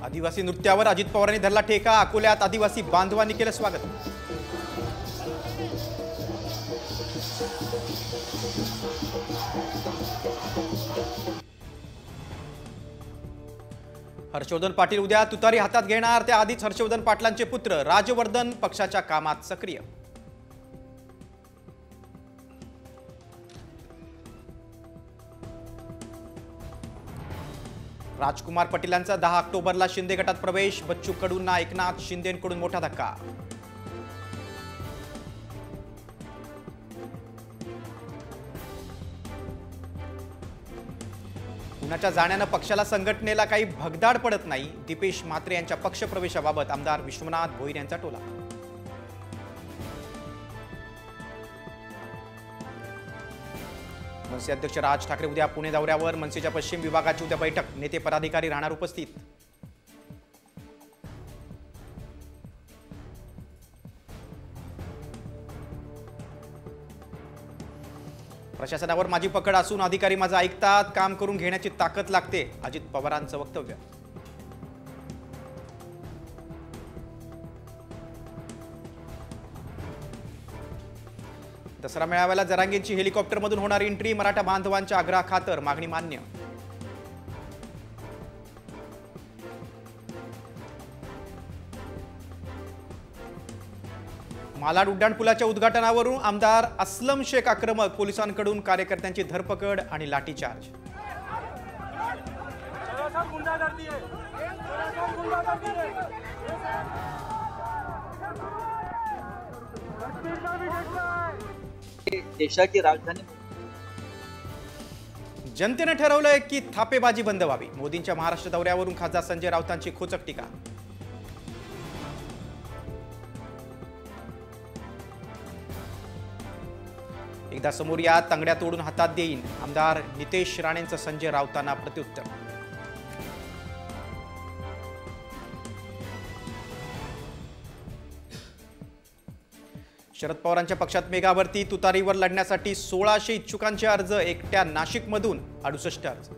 आदिवासी नृत्यावर अजित पवारांनी धरला ठेका। अकोल्यात आदिवासी बांधवांनी केलं स्वागत। हर्षवर्धन पाटील उद्या तुतारी हातात घेणार। त्याआधीच हर्षवर्धन पाटलांचे पुत्र राजवर्धन पक्षाच्या कामात सक्रिय। राजकुमार पाटीलांचा 10 ऑक्टोबरला शिंदे गटात प्रवेश। बच्चू कडूंना एकनाथ शिंदेंकडून मोठा धक्का। कुणाच्या जाण्यानं पक्षाला संघटनेला काही भगदाड पडत नाही। दीपेश म्हात्रे यांच्या पक्षप्रवेशाबाबत आमदार विश्वनाथ भोईर यांचा टोला। मनसे अध्यक्ष राज ठाकरे उद्या पुणे दौऱ्यावर। मनसेच्या पश्चिम विभागाची उद्या बैठक। नेते पदाधिकारी राहणार उपस्थित। प्रशासनावर माझी पकड असून अधिकारी माझं ऐकतात। काम करून घेण्याची ताकद लागते, अजित पवारांचं वक्तव्य। दसरा मेळाव्याला जरांगेंची हेलिकॉप्टरमधून होणारी एंट्री। मराठा बांधवांच्या आग्रहाखातर मागणी मान्य। मालाड उड्डाणपुलाच्या उद्घाटनावरून आमदार असलम शेख आक्रमक। पोलिसांकडून कार्यकर्त्यांची धरपकड आणि लाठीचार्ज। देशाची राजधानी जनतेने ठरवलंय की थापेबाजी बंद व्हावी। मोदींच्या महाराष्ट्र दौऱ्यावरून खासदार संजय राऊतांची खोचक टीका। एकदा समोर या तंगड्या तोडून हातात देईन। आमदार नितेश राणेंचं संजय राऊतांना प्रत्युत्तर। शरद पवारांच्या पक्षात मेगाभरती। तुतारीवर लढण्यासाठी 1600 इच्छुकांचे अर्ज। एकट्या नाशिकमधून 68 अर्ज।